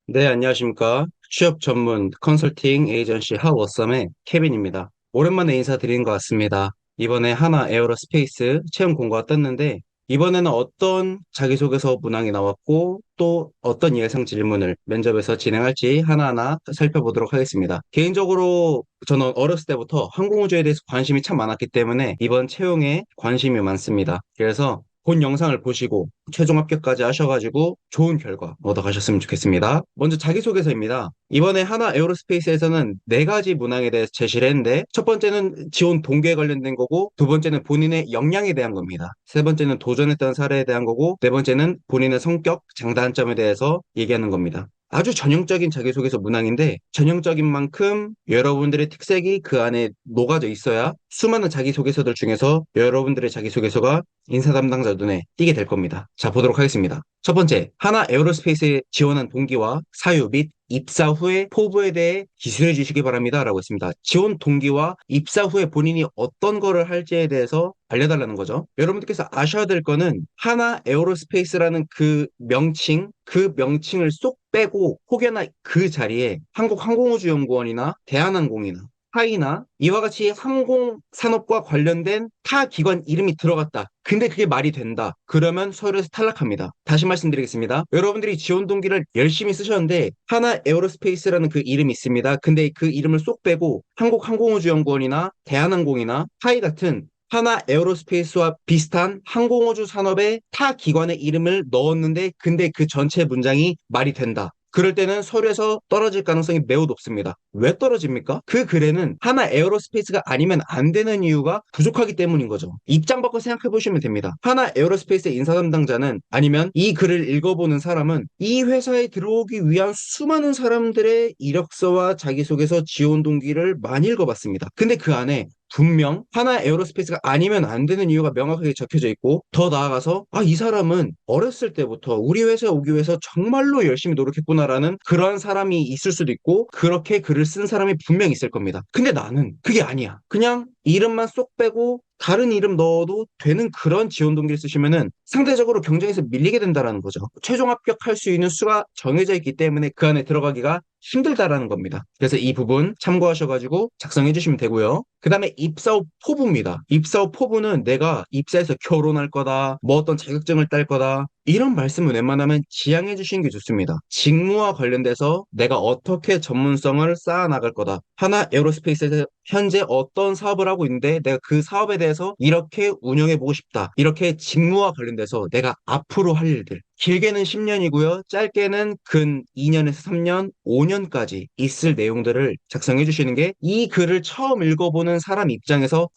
네, 안녕하십니까. 취업 전문 컨설팅 에이전시 하워썸의 케빈입니다. 오랜만에 인사드리는 것 같습니다. 이번에 하나 에어로스페이스 채용 공고가 떴는데, 이번에는 어떤 자기소개서 문항이 나왔고, 또 어떤 예상 질문을 면접에서 진행할지 하나하나 살펴보도록 하겠습니다. 개인적으로 저는 어렸을 때부터 항공우주에 대해서 관심이 참 많았기 때문에 이번 채용에 관심이 많습니다. 그래서 본 영상을 보시고 최종 합격까지 하셔가지고 좋은 결과 얻어가셨으면 좋겠습니다. 먼저 자기소개서입니다. 이번에 하나 에어로스페이스에서는 네 가지 문항에 대해서 제시를 했는데 첫 번째는 지원 동기에 관련된 거고 두 번째는 본인의 역량에 대한 겁니다. 세 번째는 도전했던 사례에 대한 거고 네 번째는 본인의 성격, 장단점에 대해서 얘기하는 겁니다. 아주 전형적인 자기소개서 문항인데 전형적인 만큼 여러분들의 특색이 그 안에 녹아져 있어야 수많은 자기소개서들 중에서 여러분들의 자기소개서가 인사 담당자 눈에 띄게 될 겁니다. 자, 보도록 하겠습니다. 첫 번째, 하나 에어로스페이스에 지원한 동기와 사유 및 입사 후의 포부에 대해 기술해 주시기 바랍니다. 라고 했습니다. 지원 동기와 입사 후에 본인이 어떤 거를 할지에 대해서 알려달라는 거죠. 여러분들께서 아셔야 될 거는 하나 에어로스페이스라는 그 명칭을 쏙 빼고 혹여나 그 자리에 한국항공우주연구원이나 대한항공이나 타이나 이와 같이 항공산업과 관련된 타 기관 이름이 들어갔다. 근데 그게 말이 된다. 그러면 서류에서 탈락합니다. 다시 말씀드리겠습니다. 여러분들이 지원 동기를 열심히 쓰셨는데 하나 에어로스페이스라는 그 이름이 있습니다. 근데 그 이름을 쏙 빼고 한국항공우주연구원이나 대한항공이나 타이 같은 하나 에어로스페이스와 비슷한 항공우주 산업의 타 기관의 이름을 넣었는데 근데 그 전체 문장이 말이 된다. 그럴 때는 서류에서 떨어질 가능성이 매우 높습니다. 왜 떨어집니까? 그 글에는 하나 에어로스페이스가 아니면 안 되는 이유가 부족하기 때문인 거죠. 입장 바꿔 생각해 보시면 됩니다. 하나 에어로스페이스의 인사 담당자는 아니면 이 글을 읽어보는 사람은 이 회사에 들어오기 위한 수많은 사람들의 이력서와 자기소개서 지원 동기를 많이 읽어봤습니다. 근데 그 안에 분명 하나 에어로스페이스가 아니면 안 되는 이유가 명확하게 적혀져 있고 더 나아가서 이 사람은 어렸을 때부터 우리 회사에 오기 위해서 정말로 열심히 노력했구나라는 그러한 사람이 있을 수도 있고 그렇게 글을 쓴 사람이 분명 있을 겁니다. 근데 나는 그게 아니야. 그냥 이름만 쏙 빼고 다른 이름 넣어도 되는 그런 지원 동기를 쓰시면은 상대적으로 경쟁에서 밀리게 된다라는 거죠. 최종 합격할 수 있는 수가 정해져 있기 때문에 그 안에 들어가기가 힘들다라는 겁니다. 그래서 이 부분 참고하셔가지고 작성해 주시면 되고요. 그 다음에 입사 후 포부입니다. 입사 후 포부는 내가 입사해서 결혼할 거다, 뭐 어떤 자격증을 딸 거다, 이런 말씀을 웬만하면 지양해 주시는 게 좋습니다. 직무와 관련돼서 내가 어떻게 전문성을 쌓아 나갈 거다. 하나 에어로스페이스에서 현재 어떤 사업을 하고 있는데 내가 그 사업에 대해서 이렇게 운영해 보고 싶다. 이렇게 직무와 관련돼서 내가 앞으로 할 일들. 길게는 10년이고요. 짧게는 근 2년에서 3년, 5년까지 있을 내용들을 작성해 주시는 게 이 글을 처음 읽어보는 사람 입장에서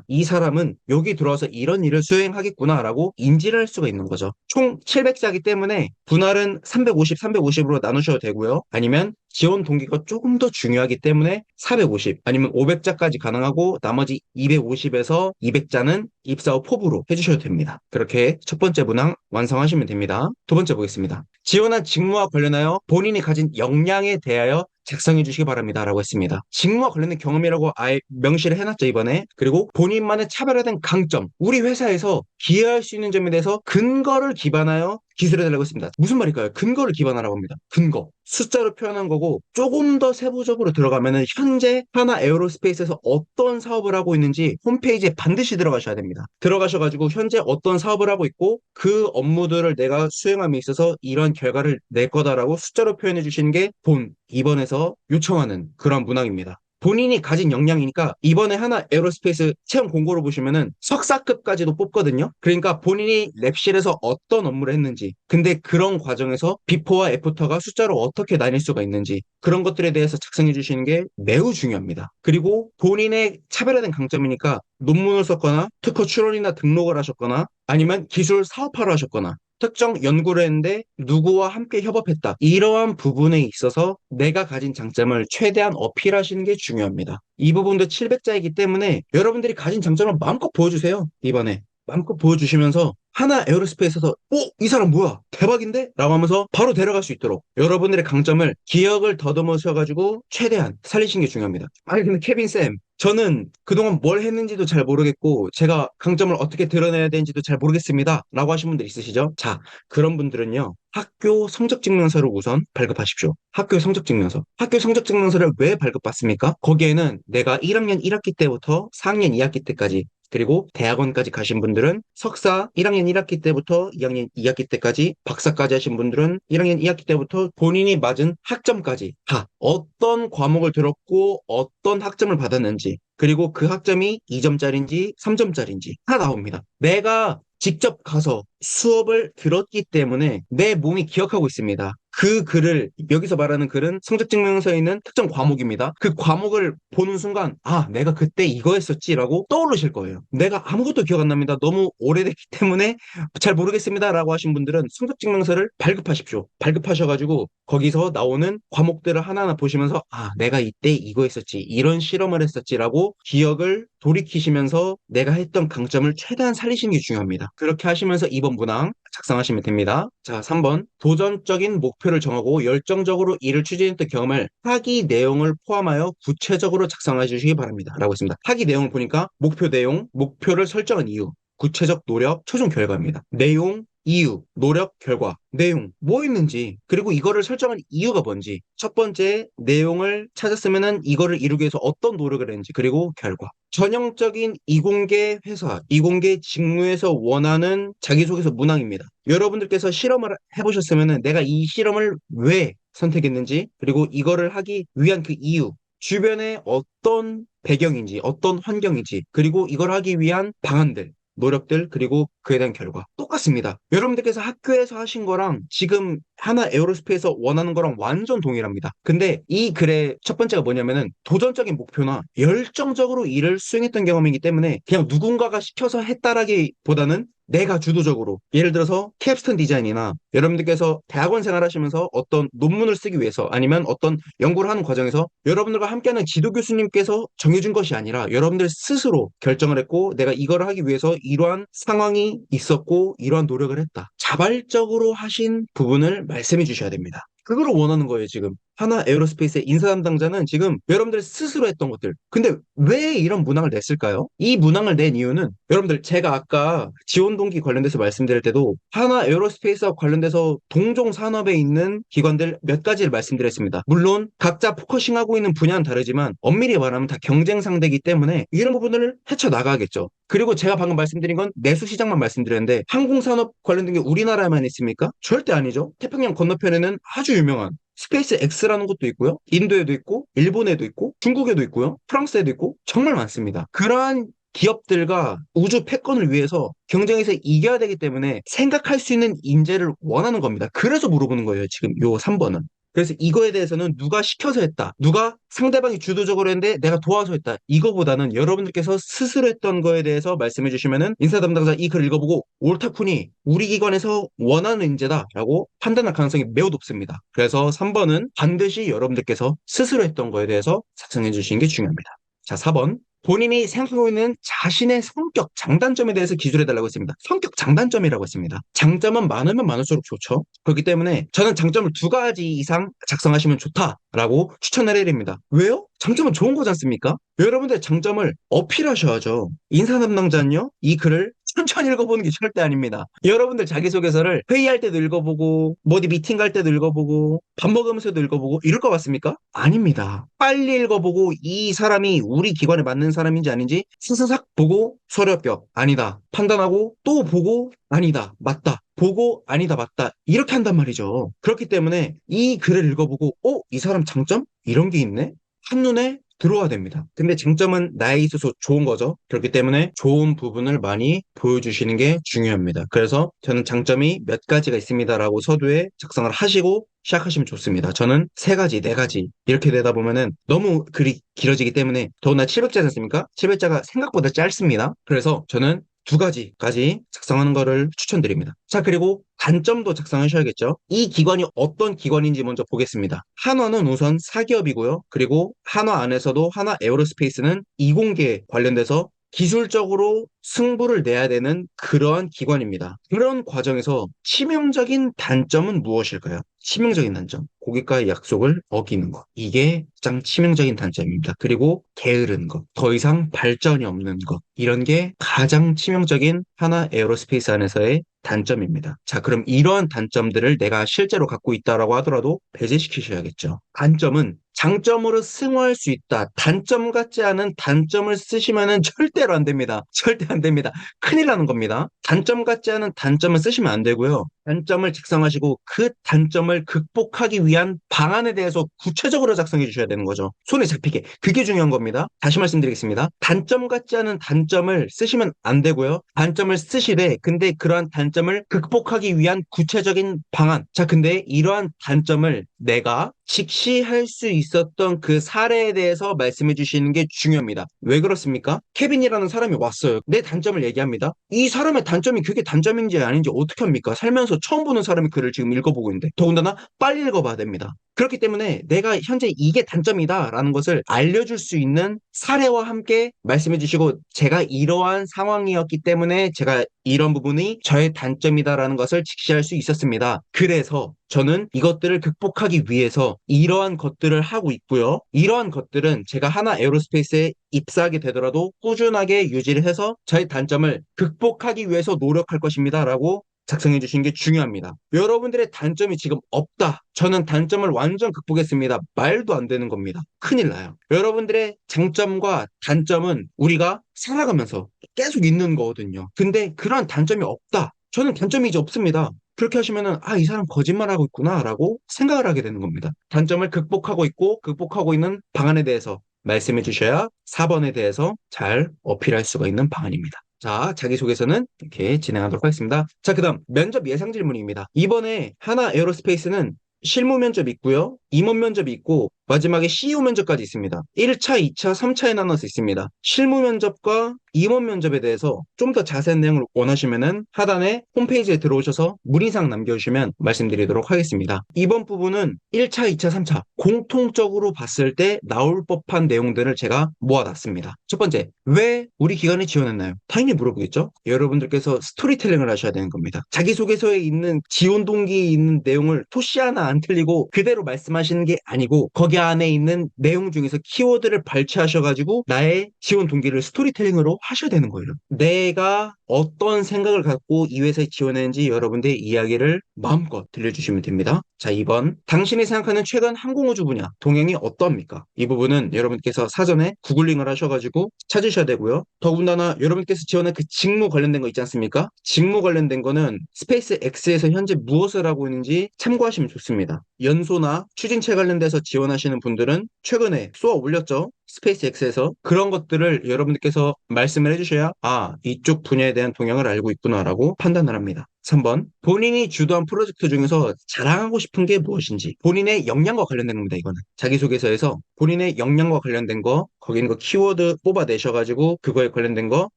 이 사람은 여기 들어와서 이런 일을 수행하겠구나라고 인지를 할 수가 있는 거죠. 총 700자이기 때문에 분할은 350, 350으로 나누셔도 되고요. 아니면 지원 동기가 조금 더 중요하기 때문에 450 아니면 500자까지 가능하고 나머지 250에서 200자는 입사 후 포부로 해주셔도 됩니다. 그렇게 첫 번째 문항 완성하시면 됩니다. 두 번째 보겠습니다. 지원한 직무와 관련하여 본인이 가진 역량에 대하여 작성해 주시기 바랍니다. 라고 했습니다. 직무와 관련된 경험이라고 아예 명시를 해놨죠, 이번에. 그리고 본인만의 차별화된 강점, 우리 회사에서 기여할 수 있는 점에 대해서 근거를 기반하여 기술해달라고 했습니다. 무슨 말일까요? 근거를 기반하라고 합니다. 근거. 숫자로 표현한 거고 조금 더 세부적으로 들어가면은 현재 하나 에어로스페이스에서 어떤 사업을 하고 있는지 홈페이지에 반드시 들어가셔야 됩니다. 들어가셔가지고 현재 어떤 사업을 하고 있고 그 업무들을 내가 수행함에 있어서 이런 결과를 낼 거다라고 숫자로 표현해 주시는 게 본 2번에서 요청하는 그런 문항입니다. 본인이 가진 역량이니까 이번에 하나 에어로스페이스 채용 공고를 보시면은 석사급까지도 뽑거든요. 그러니까 본인이 랩실에서 어떤 업무를 했는지, 근데 그런 과정에서 비포와 애프터가 숫자로 어떻게 나뉠 수가 있는지 그런 것들에 대해서 작성해 주시는 게 매우 중요합니다. 그리고 본인의 차별화된 강점이니까 논문을 썼거나 특허 출원이나 등록을 하셨거나 아니면 기술 사업화를 하셨거나 특정 연구를 했는데 누구와 함께 협업했다. 이러한 부분에 있어서 내가 가진 장점을 최대한 어필하시는 게 중요합니다. 이 부분도 700자이기 때문에 여러분들이 가진 장점을 마음껏 보여주세요. 이번에. 마음껏 보여주시면서 하나 에어로스페이스에서 이 사람 뭐야? 대박인데? 라고 하면서 바로 데려갈 수 있도록 여러분들의 강점을 기억을 더듬으셔가지고 최대한 살리시는 게 중요합니다. 아니 근데 케빈 쌤, 저는 그동안 뭘 했는지도 잘 모르겠고 제가 강점을 어떻게 드러내야 되는지도 잘 모르겠습니다. 라고 하신 분들 있으시죠? 자, 그런 분들은요. 학교 성적 증명서를 우선 발급하십시오. 학교 성적 증명서. 학교 성적 증명서를 왜 발급받습니까? 거기에는 내가 1학년 1학기 때부터 4학년 2학기 때까지 그리고 대학원까지 가신 분들은 석사 1학년 1학기 때부터 2학년 2학기 때까지, 박사까지 하신 분들은 1학년 2학기 때부터 본인이 맞은 학점까지 다 어떤 과목을 들었고 어떤 학점을 받았는지, 그리고 그 학점이 2점짜리인지 3점짜리인지 다 나옵니다. 내가 직접 가서 수업을 들었기 때문에 내 몸이 기억하고 있습니다. 그 글을, 여기서 말하는 글은 성적증명서에 있는 특정 과목입니다. 그 과목을 보는 순간, 아, 내가 그때 이거 했었지라고 떠오르실 거예요. 내가 아무것도 기억 안 납니다. 너무 오래됐기 때문에 잘 모르겠습니다라고 하신 분들은 성적증명서를 발급하십시오. 발급하셔가지고 거기서 나오는 과목들을 하나하나 보시면서, 아, 내가 이때 이거 했었지, 이런 실험을 했었지라고 기억을 돌이키시면서 내가 했던 강점을 최대한 살리시는 게 중요합니다. 그렇게 하시면서 2번 문항 작성하시면 됩니다. 자, 3번. 도전적인 목표를 정하고 열정적으로 이를 추진했던 경험을 학위 내용을 포함하여 구체적으로 작성해 주시기 바랍니다. 라고 했습니다. 학위 내용을 보니까 목표 내용, 목표를 설정한 이유, 구체적 노력, 최종 결과입니다. 내용, 이유, 노력, 결과, 내용, 뭐 있는지, 그리고 이거를 설정한 이유가 뭔지, 첫 번째 내용을 찾았으면은 이거를 이루기 위해서 어떤 노력을 했는지, 그리고 결과. 전형적인 이공계 회사, 이공계 직무에서 원하는 자기소개서 문항입니다. 여러분들께서 실험을 해보셨으면은 내가 이 실험을 왜 선택했는지, 그리고 이거를 하기 위한 그 이유, 주변에 어떤 배경인지, 어떤 환경인지, 그리고 이걸 하기 위한 방안들, 노력들, 그리고 그에 대한 결과 똑같습니다. 여러분들께서 학교에서 하신 거랑 지금 하나 에어로스페이스에서 원하는 거랑 완전 동일합니다. 근데 이 글의 첫 번째가 뭐냐면은 도전적인 목표나 열정적으로 일을 수행했던 경험이기 때문에 그냥 누군가가 시켜서 했다라기보다는 내가 주도적으로, 예를 들어서 캡스톤 디자인이나 여러분들께서 대학원 생활하시면서 어떤 논문을 쓰기 위해서 아니면 어떤 연구를 하는 과정에서 여러분들과 함께하는 지도 교수님께서 정해준 것이 아니라 여러분들 스스로 결정을 했고, 내가 이걸 하기 위해서 이러한 상황이 있었고 이러한 노력을 했다, 자발적으로 하신 부분을 말씀해 주셔야 됩니다. 그거를 원하는 거예요, 지금. 하나 에어로스페이스의 인사 담당자는 지금 여러분들 스스로 했던 것들. 근데 왜 이런 문항을 냈을까요? 이 문항을 낸 이유는, 여러분들 제가 아까 지원 동기 관련돼서 말씀드릴 때도 하나 에어로스페이스와 관련돼서 동종 산업에 있는 기관들 몇 가지를 말씀드렸습니다. 물론 각자 포커싱하고 있는 분야는 다르지만 엄밀히 말하면 다 경쟁 상대이기 때문에 이런 부분을 헤쳐나가겠죠. 그리고 제가 방금 말씀드린 건 내수 시장만 말씀드렸는데 항공산업 관련된 게 우리나라에만 있습니까? 절대 아니죠. 태평양 건너편에는 아주 유명한 스페이스 X라는 것도 있고요. 인도에도 있고, 일본에도 있고, 중국에도 있고요. 프랑스에도 있고, 정말 많습니다. 그러한 기업들과 우주 패권을 위해서 경쟁에서 이겨야 되기 때문에 생각할 수 있는 인재를 원하는 겁니다. 그래서 물어보는 거예요, 지금 요 3번은. 그래서 이거에 대해서는 누가 시켜서 했다, 누가 상대방이 주도적으로 했는데 내가 도와서 했다, 이거보다는 여러분들께서 스스로 했던 거에 대해서 말씀해 주시면은 인사 담당자 이 글을 읽어보고 옳다쿠니 우리 기관에서 원하는 인재다라고 판단할 가능성이 매우 높습니다. 그래서 3번은 반드시 여러분들께서 스스로 했던 거에 대해서 작성해 주시는 게 중요합니다. 자, 4번. 본인이 생각하고 있는 자신의 성격, 장단점에 대해서 기술해달라고 했습니다. 성격 장단점이라고 했습니다. 장점은 많으면 많을수록 좋죠. 그렇기 때문에 저는 장점을 2가지 이상 작성하시면 좋다라고 추천을 해드립니다. 왜요? 장점은 좋은 거지 않습니까? 여러분들 장점을 어필하셔야죠. 인사 담당자는요, 이 글을 천천히 읽어보는 게 절대 아닙니다. 여러분들 자기소개서를 회의할 때도 읽어보고, 뭐 어디 미팅 갈 때도 읽어보고, 밥 먹으면서도 읽어보고, 이럴 것 같습니까? 아닙니다. 빨리 읽어보고, 이 사람이 우리 기관에 맞는 사람인지 아닌지 스스삭 보고, 서류 합격, 아니다. 판단하고, 또 보고, 아니다. 맞다. 보고, 아니다. 맞다. 이렇게 한단 말이죠. 그렇기 때문에 이 글을 읽어보고, 이 사람 장점? 이런 게 있네? 한눈에 들어와야 됩니다. 근데 장점은 나에 있어서 좋은 거죠. 그렇기 때문에 좋은 부분을 많이 보여주시는 게 중요합니다. 그래서 저는 장점이 몇 가지가 있습니다라고 서두에 작성을 하시고 시작하시면 좋습니다. 저는 3가지, 4가지 이렇게 되다 보면은 너무 글이 길어지기 때문에, 더구나 700자지 않습니까? 700자가 생각보다 짧습니다. 그래서 저는 2가지까지 작성하는 거를 추천드립니다. 자, 그리고 단점도 작성하셔야겠죠. 이 기관이 어떤 기관인지 먼저 보겠습니다. 한화는 우선 사기업이고요. 그리고 한화 안에서도 하나 에어로스페이스는 이공계 관련돼서 기술적으로 승부를 내야 되는 그러한 기관입니다. 그런 과정에서 치명적인 단점은 무엇일까요? 치명적인 단점. 고객과의 약속을 어기는 것. 이게 가장 치명적인 단점입니다. 그리고 게으른 것. 더 이상 발전이 없는 것. 이런 게 가장 치명적인 하나 에어로스페이스 안에서의 단점입니다. 자, 그럼 이러한 단점들을 내가 실제로 갖고 있다라고 하더라도 배제시키셔야겠죠. 단점은 장점으로 승화할 수 있다. 단점 같지 않은 단점을 쓰시면은 절대로 안 됩니다. 절대 안 됩니다. 큰일 나는 겁니다. 단점 같지 않은 단점을 쓰시면 안 되고요. 단점을 작성하시고 그 단점을 극복하기 위한 방안에 대해서 구체적으로 작성해 주셔야 되는 거죠. 손에 잡히게. 그게 중요한 겁니다. 다시 말씀드리겠습니다. 단점 같지 않은 단점을 쓰시면 안 되고요. 단점을 쓰시되 근데 그러한 단점을 극복하기 위한 구체적인 방안. 자, 근데 이러한 단점을 내가 직시할 수 있었던 그 사례에 대해서 말씀해 주시는 게 중요합니다. 왜 그렇습니까? 케빈이라는 사람이 왔어요. 내 단점을 얘기합니다. 이 사람의 단점이 그게 단점인지 아닌지 어떻게 합니까? 살면서 처음 보는 사람이 글을 지금 읽어보고 있는데 더군다나 빨리 읽어봐야 됩니다. 그렇기 때문에 내가 현재 이게 단점이다라는 것을 알려줄 수 있는 사례와 함께 말씀해 주시고 제가 이러한 상황이었기 때문에 제가 이런 부분이 저의 단점이다라는 것을 직시할 수 있었습니다. 그래서 저는 이것들을 극복하기 위해서 이러한 것들을 하고 있고요. 이러한 것들은 제가 하나 에어로스페이스에 입사하게 되더라도 꾸준하게 유지를 해서 저의 단점을 극복하기 위해서 노력할 것입니다라고 작성해 주신 게 중요합니다. 여러분들의 단점이 지금 없다. 저는 단점을 완전 극복했습니다. 말도 안 되는 겁니다. 큰일 나요. 여러분들의 장점과 단점은 우리가 살아가면서 계속 있는 거거든요. 근데 그런 단점이 없다. 저는 단점이 이제 없습니다. 그렇게 하시면은, 아, 이 사람 거짓말하고 있구나라고 생각을 하게 되는 겁니다. 단점을 극복하고 있고, 극복하고 있는 방안에 대해서 말씀해 주셔야 4번에 대해서 잘 어필할 수가 있는 방안입니다. 자, 자기소개서는 이렇게 진행하도록 하겠습니다. 자, 그다음 면접 예상 질문입니다. 이번에 하나 에어로스페이스는 실무 면접이 있고요. 임원 면접이 있고 마지막에 CEO 면접까지 있습니다. 1차, 2차, 3차에 나눠서 있습니다. 실무 면접과 임원 면접에 대해서 좀 더 자세한 내용을 원하시면은 하단에 홈페이지에 들어오셔서 문의사항 남겨주시면 말씀드리도록 하겠습니다. 이번 부분은 1차, 2차, 3차 공통적으로 봤을 때 나올 법한 내용들을 제가 모아놨습니다. 첫 번째, 왜 우리 기관에 지원했나요? 당연히 물어보겠죠? 여러분들께서 스토리텔링을 하셔야 되는 겁니다. 자기소개서에 있는 지원 동기에 있는 내용을 토시 하나 안 틀리고 그대로 말씀하시는 게 아니고 거기 안에 있는 내용 중에서 키워드를 발췌하셔가지고 나의 지원 동기를 스토리텔링으로 하셔야 되는 거예요. 내가 어떤 생각을 갖고 이 회사에 지원했는지 여러분들의 이야기를 마음껏 들려주시면 됩니다. 자, 2번. 당신이 생각하는 최근 항공우주 분야 동향이 어떠합니까? 이 부분은 여러분께서 사전에 구글링을 하셔가지고 찾으셔야 되고요. 더군다나 여러분께서 지원한 그 직무 관련된 거 있지 않습니까? 직무 관련된 거는 스페이스 X에서 현재 무엇을 하고 있는지 참고하시면 좋습니다. 연소나 추진체 관련돼서 지원하시는 분들은 최근에 쏘아 올렸죠. 스페이스X에서 그런 것들을 여러분들께서 말씀을 해주셔야 아, 이쪽 분야에 대한 동향을 알고 있구나라고 판단을 합니다. 3번, 본인이 주도한 프로젝트 중에서 자랑하고 싶은 게 무엇인지 본인의 역량과 관련된 겁니다. 이거는 자기소개서에서 본인의 역량과 관련된 거 거기 있는 거 키워드 뽑아내셔가지고 그거에 관련된 거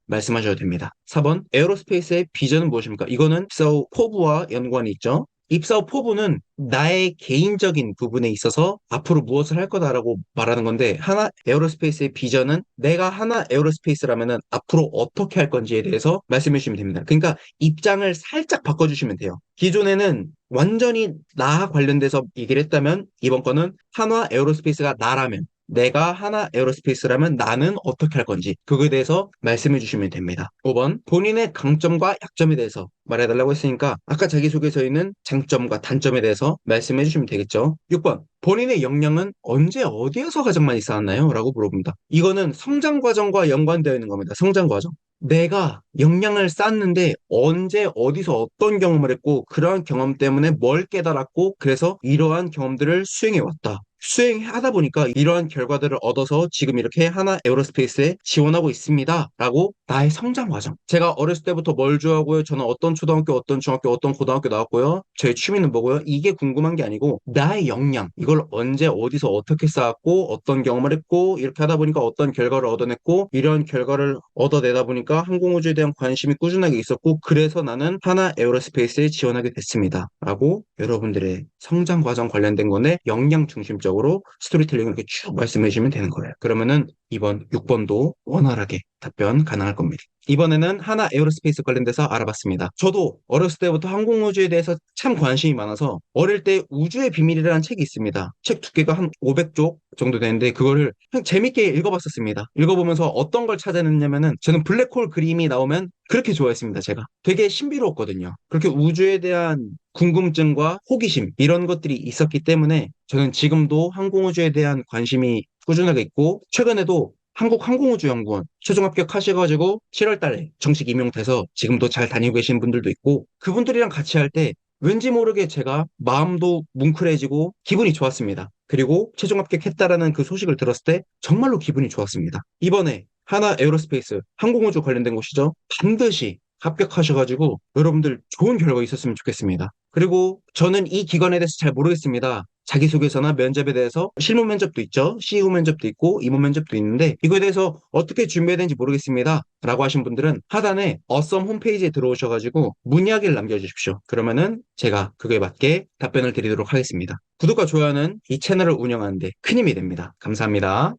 말씀하셔도 됩니다. 4번, 에어로스페이스의 비전은 무엇입니까? 이거는 입사후 포부와 연관이 있죠. 입사 후 포부는 나의 개인적인 부분에 있어서 앞으로 무엇을 할 거다라고 말하는 건데 하나 에어로스페이스의 비전은 내가 하나 에어로스페이스라면은 앞으로 어떻게 할 건지에 대해서 말씀해 주시면 됩니다. 그러니까 입장을 살짝 바꿔주시면 돼요. 기존에는 완전히 나와 관련돼서 얘기를 했다면 이번 거는 한화 에어로스페이스가 나라면 내가 하나 에어로스페이스라면 나는 어떻게 할 건지 그거에 대해서 말씀해 주시면 됩니다. 5번 본인의 강점과 약점에 대해서 말해달라고 했으니까 아까 자기소개서에 있는 장점과 단점에 대해서 말씀해 주시면 되겠죠. 6번 본인의 역량은 언제 어디에서 가장 많이 쌓았나요? 라고 물어봅니다. 이거는 성장 과정과 연관되어 있는 겁니다. 성장 과정. 내가 역량을 쌓는데 언제 어디서 어떤 경험을 했고 그러한 경험 때문에 뭘 깨달았고 그래서 이러한 경험들을 수행해 왔다. 수행하다 보니까 이러한 결과들을 얻어서 지금 이렇게 하나 에어로스페이스에 지원하고 있습니다. 라고 나의 성장 과정. 제가 어렸을 때부터 뭘 좋아하고요. 저는 어떤 초등학교, 어떤 중학교, 어떤 고등학교 나왔고요. 저의 취미는 뭐고요. 이게 궁금한 게 아니고 나의 역량. 이걸 언제 어디서 어떻게 쌓았고 어떤 경험을 했고 이렇게 하다 보니까 어떤 결과를 얻어냈고 이런 결과를 얻어내다 보니까 항공우주에 대한 대한 관심이 꾸준하게 있었고 그래서 나는 하나 에어로스페이스에 지원하게 됐습니다. 라고 여러분들의 성장 과정 관련된 거에 역량 중심적으로 스토리텔링을 이렇게 쭉 말씀해 주시면 되는 거예요. 그러면은 이번 6번도 원활하게 답변 가능할 겁니다. 이번에는 하나 에어로스페이스 관련돼서 알아봤습니다. 저도 어렸을 때부터 항공우주에 대해서 참 관심이 많아서 어릴 때 우주의 비밀이라는 책이 있습니다. 책 두께가 한 500쪽 정도 되는데 그거를 그냥 재밌게 읽어봤었습니다. 읽어보면서 어떤 걸 찾아냈냐면은 저는 블랙홀 그림이 나오면 그렇게 좋아했습니다. 제가 되게 신비로웠거든요. 그렇게 우주에 대한 궁금증과 호기심 이런 것들이 있었기 때문에 저는 지금도 항공우주에 대한 관심이 꾸준하게 있고 최근에도 한국항공우주연구원 최종 합격하셔가지고 7월 달에 정식 임용돼서 지금도 잘 다니고 계신 분들도 있고 그분들이랑 같이 할 때 왠지 모르게 제가 마음도 뭉클해지고 기분이 좋았습니다. 그리고 최종 합격했다라는 그 소식을 들었을 때 정말로 기분이 좋았습니다. 이번에 하나 에어로스페이스 항공우주 관련된 곳이죠. 반드시 합격하셔가지고 여러분들 좋은 결과 있었으면 좋겠습니다. 그리고 저는 이 기관에 대해서 잘 모르겠습니다. 자기소개서나 면접에 대해서 실무 면접도 있죠. CEO 면접도 있고 임원 면접도 있는데 이거에 대해서 어떻게 준비해야 되는지 모르겠습니다. 라고 하신 분들은 하단에 어썸 홈페이지에 들어오셔가지고 문의하기를 남겨주십시오. 그러면은 제가 그거에 맞게 답변을 드리도록 하겠습니다. 구독과 좋아요는 이 채널을 운영하는데 큰 힘이 됩니다. 감사합니다.